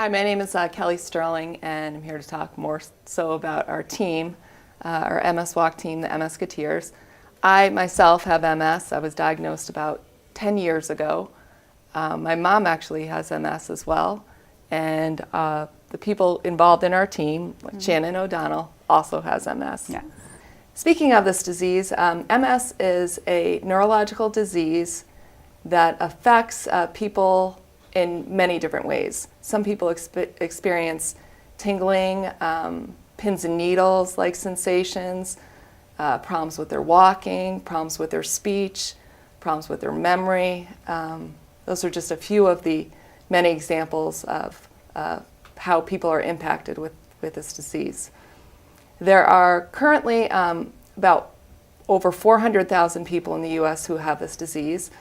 Hi, my name is Kelly Sterling, and I'm here to talk more so about our team, our MS Walk team, the MSketeers. I myself have MS. I was diagnosed about 10 years ago. My mom actually has MS as well, and the people involved in our team, like Shannon O'Donnell, also has MS. Yeah. Speaking of this disease, MS is a neurological disease that affects people in many different ways. Some people experience tingling, pins and needles like sensations, problems with their walking, problems with their speech, problems with their memory. Those are just a few of the many examples of how people are impacted with this disease. There are currently about over 400,000 people in the U.S. who have this disease.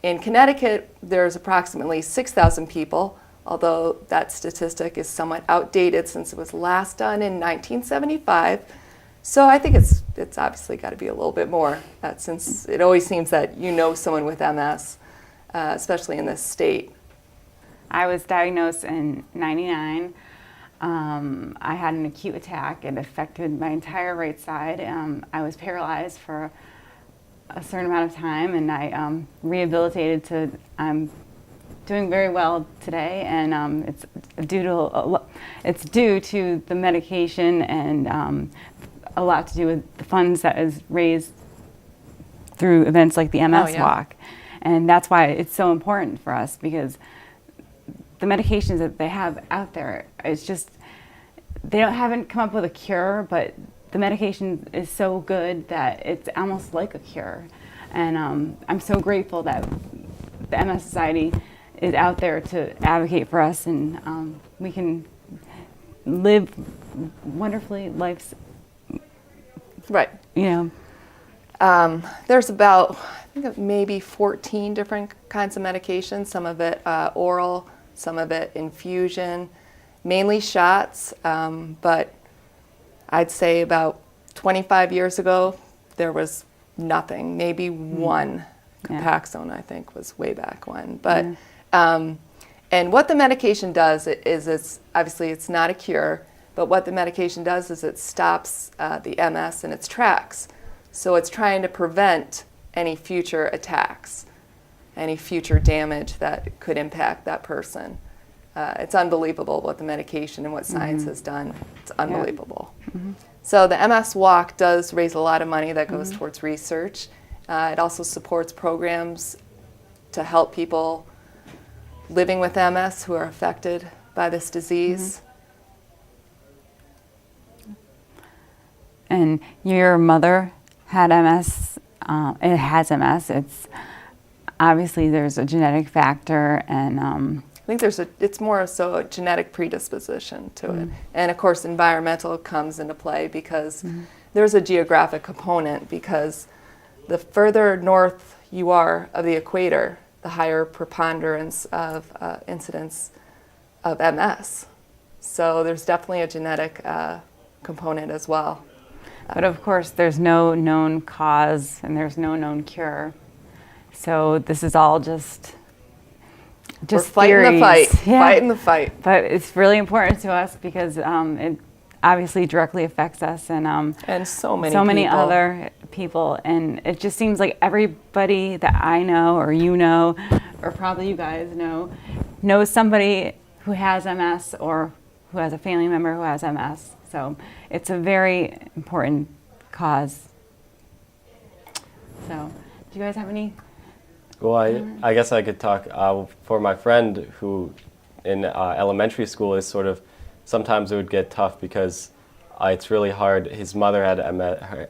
In Connecticut, there's approximately 6,000 people, although that statistic is somewhat outdated since it was last done in 1975. So I think it's obviously got to be a little bit more, since it always seems that you know someone with MS, especially in this state. I was diagnosed in '99. I had an acute attack. It affected my entire right side. I was paralyzed for a certain amount of time, and I rehabilitated to. I'm doing very well today, and it's due to the medication and a lot to do with the funds that is raised through events like the MS Walk, and that's why it's so important for us, because the medications that they have out there, it's just haven't come up with a cure, but the medication is so good that it's almost like a cure. And I'm so grateful that the MS Society is out there to advocate for us, and we can live wonderfully lives. Right. You know. There's about, I think, maybe 14 different kinds of medications, some of it oral, some of it infusion, mainly shots, but I'd say about 25 years ago, there was nothing, maybe one. Copaxone, I think, was way back when. But and what the medication does is it's not a cure, but what the medication does is it stops the MS in its tracks. So it's trying to prevent any future attacks, any future damage that could impact that person. It's unbelievable what the medication and what science has done. It's unbelievable. So the MS Walk does raise a lot of money that goes towards research. It also supports programs to help people living with MS who are affected by this disease. And your mother had MS. It has MS. It's obviously there's a genetic factor, and I think it's more so a genetic predisposition to it. And of course, environmental comes into play because there's a geographic component, because the further north you are of the equator, the higher preponderance of incidence of MS. So there's definitely a genetic component as well. But of course, there's no known cause and there's no known cure. So this is all just We're fighting theories. the fight, fighting the fight. But it's really important to us because it obviously directly affects us and so many other people. And it just seems like everybody that I know or you know, or probably you guys knows somebody who has MS or who has a family member who has MS. So it's a very important cause. So do you guys have any? Well, I guess I could talk for my friend who in elementary school is sort of, sometimes it would get tough because it's really hard. His mother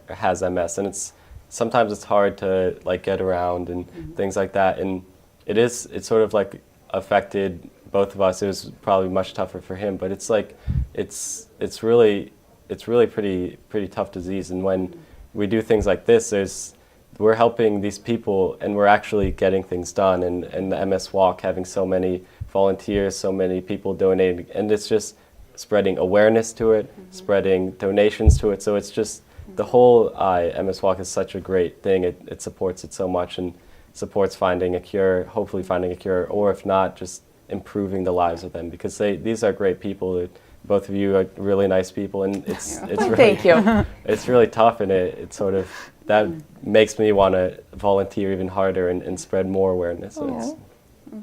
has MS, and sometimes it's hard to like get around and things like that. And it's sort of like affected both of us. It was probably much tougher for him, but it's like it's really pretty tough disease. And when we do things like this, we're helping these people, and we're actually getting things done. And the MS Walk, having so many volunteers, so many people donating, and it's just spreading awareness to it, spreading donations to it. So it's just the whole MS Walk is such a great thing. It supports it so much and supports finding a cure, hopefully finding a cure, or if not, just improving the lives of them, because these are great people. Both of you are really nice people, and it's really, Thank you. it's really tough, and it sort of, that makes me want to volunteer even harder and spread more awareness. So it's,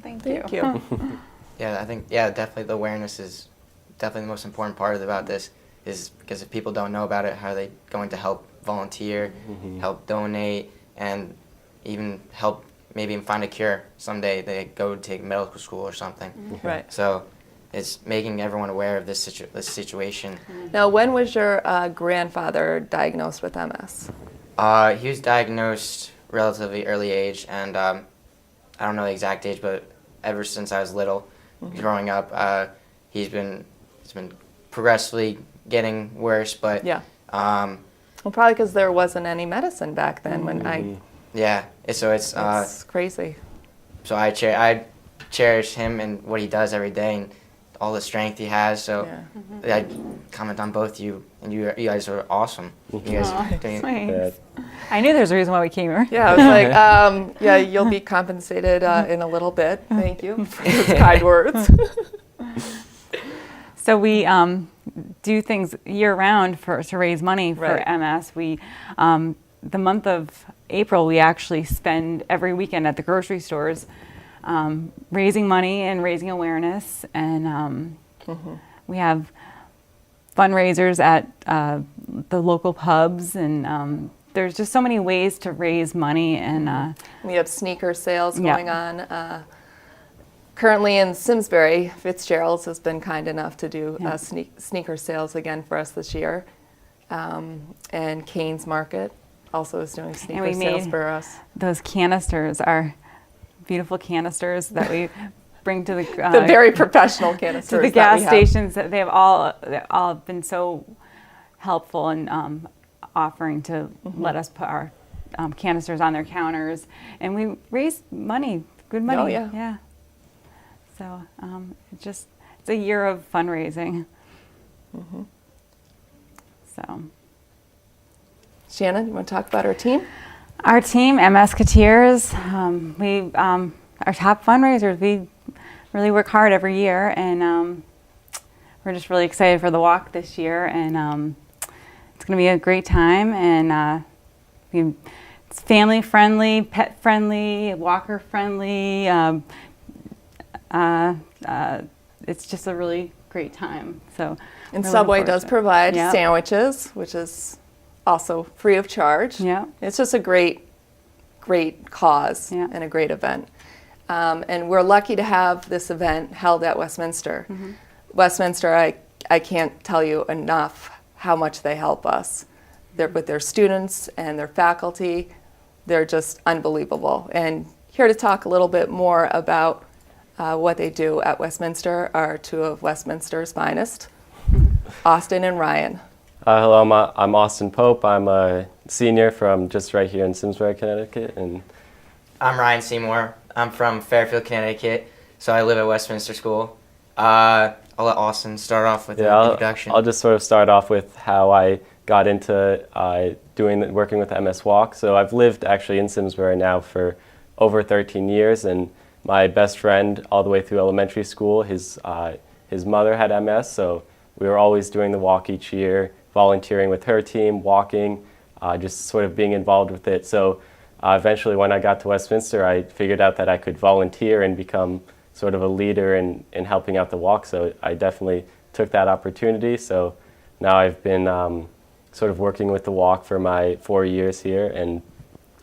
Thank Thank you. you. Yeah, I think, definitely the awareness is definitely the most important part about this, is because if people don't know about it, how are they going to help volunteer, help donate, and even help maybe even find a cure someday. They go to take medical school or something. Right. So it's making everyone aware of this situation. Now, when was your grandfather diagnosed with MS? He was diagnosed relatively early age, and I don't know the exact age, but ever since I was little, growing up, it's been progressively getting worse. But Yeah. Well, probably because there wasn't any medicine back then when it's crazy. So I cherish him and what he does every day and all the strength he has. So I comment on both you, and you guys are awesome. You guys are doing Thanks. I knew there's a reason why we came here. Yeah, I was like, yeah, you'll be compensated in a little bit. Thank you for those kind words. So we do things year-round to raise money for Right. MS. We, the month of April, we actually spend every weekend at the grocery stores raising money and raising awareness. And we have fundraisers at the local pubs, and there's just so many ways to raise money. And We have sneaker sales Yeah. going on. Currently in Simsbury, Fitzgerald's has been kind enough to do sneaker sales again for us this year. And Kane's Market also is doing sneaker we sales made for us. those canisters are beautiful canisters that we bring to the The very professional canisters to the that gas we have. stations. That they've all been so helpful in offering to let us put our canisters on their counters, and we raise money, good money. Oh, yeah. Yeah. So it's a year of fundraising. So Shannon, you want to talk about our team? our team, MS Cateers, we our top fundraisers. We really work hard every year, and we're just really excited for the walk this year, and it's going to be a great time. And it's family friendly, pet friendly, walker friendly. It's just a really great time. So, And we're Subway looking forward does to it. provide Yep. sandwiches, which is also free of charge. Yeah. It's just a great cause Yeah. and a great event. And we're lucky to have this event held at Westminster. Westminster, I can't tell you enough how much they help us. With their students and their faculty, they're just unbelievable. And here to talk a little bit more about what they do at Westminster are two of Westminster's finest, Austin and Ryan. hello, I'm Austin Pope. I'm a senior from just right here in Simsbury, Connecticut, and I'm Ryan Seymour. I'm from Fairfield, Connecticut, so I live at Westminster School. I'll let Austin start off with an introduction. I'll just sort of start off with how I got into working with MS Walk. So I've lived actually in Simsbury now for over 13 years, and my best friend all the way through elementary school, his mother had MS, so we were always doing the walk each year, volunteering with her team, walking, just sort of being involved with it. So eventually when I got to Westminster, I figured out that I could volunteer and become sort of a leader in helping out the walk. So I definitely took that opportunity. So now I've been sort of working with the walk for my 4 years here. And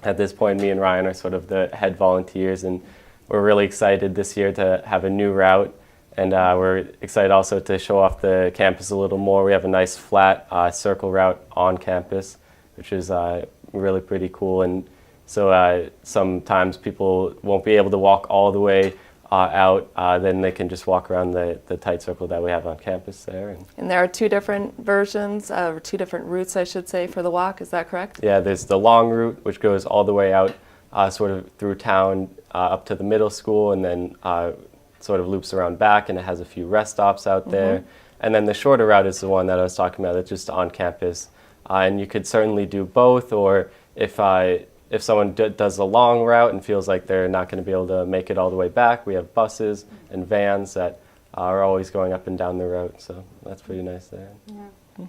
at this point, me and Ryan are sort of the head volunteers. And we're really excited this year to have a new route. And we're excited also to show off the campus a little more. We have a nice flat circle route on campus, which is really pretty cool. And so sometimes people won't be able to walk all the way out, then they can just walk around the tight circle that we have on campus there. And there are two different versions, or two different routes, I should say, for the walk. Is that correct? Yeah, there's the long route, which goes all the way out sort of through town up to the middle school, and then sort of loops around back, and it has a few rest stops out there. And then the shorter route is the one that I was talking about, that's just on campus. And you could certainly do both, or if if someone does a long route and feels like they're not going to be able to make it all the way back, we have buses and vans that are always going up and down the route. So that's pretty nice there. Yeah.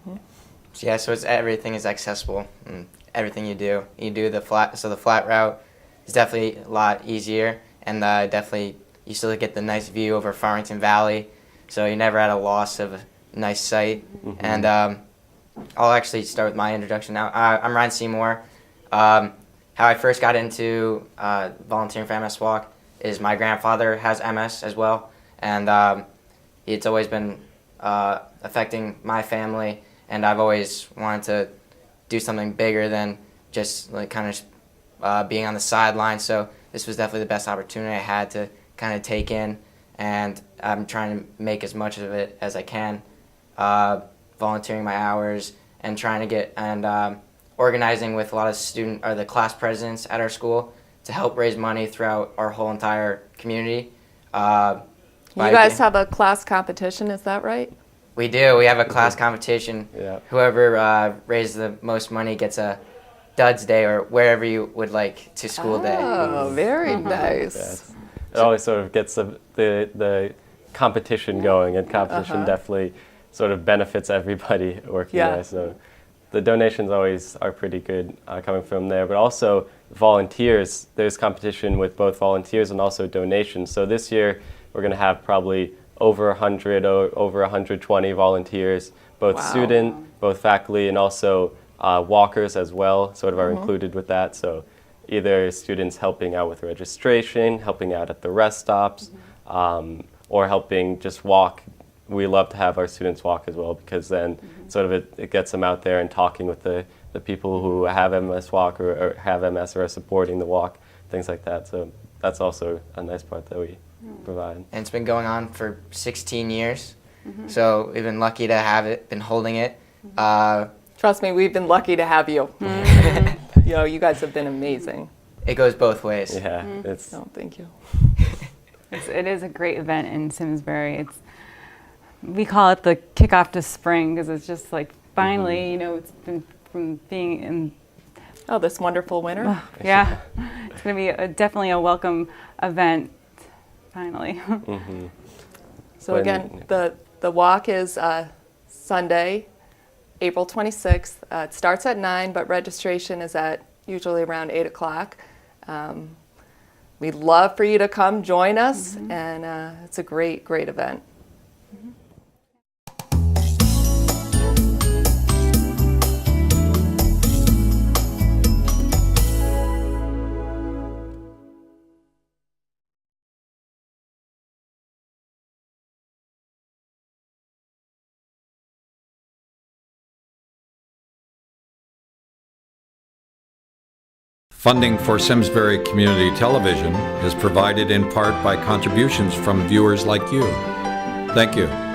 So yeah, so everything is accessible. And everything you do the flat route is definitely a lot easier, and definitely you still get the nice view over Farmington Valley, so you're never at a loss of a nice sight. And I'll actually start with my introduction now. I'm Ryan Seymour. How I first got into volunteering for MS Walk is my grandfather has MS as well, and it's always been affecting my family, and I've always wanted to do something bigger than just like kind of being on the sidelines. So this was definitely the best opportunity I had to kind of take in, and I'm trying to make as much of it as I can, volunteering my hours and trying to get and organizing with a lot of the class presidents at our school to help raise money throughout our whole entire community. You guys have a class competition, is that right? We do. We have a class competition. Yeah. Whoever raises the most money gets a Duds Day or wherever you would like to school day. Oh, very nice. Yes. It always sort of gets the competition going, and competition definitely sort of benefits everybody working there. So the donations always are pretty good coming from there, but also volunteers. There's competition with both volunteers and also donations. So this year we're going to have probably over 100, over 120 volunteers, both student, both faculty, and also walkers as well, sort of are included with that. So either students helping out with registration, helping out at the rest stops, or helping just walk. We love to have our students walk as well, because then sort of it gets them out there and talking with the people who have MS walk or have MS or are supporting the walk, things like that. So that's also a nice part that we provide. And it's been going on for 16 years, so we've been lucky to have it, been holding it. Trust me, we've been lucky to have you. You know, you guys have been amazing. It goes both ways. Yeah, it's No, thank you. It is a great event in Simsbury. We call it the kickoff to spring, because it's just like finally, you know, it's been from being in. Oh, this wonderful winter. Yeah, it's going to be definitely a welcome event. Finally. So again, the walk is Sunday, April 26th. It starts at 9, but registration is at usually around 8 o'clock. We'd love for you to come join us, and it's a great, great event. Funding for Simsbury Community Television is provided in part by contributions from viewers like you. Thank you.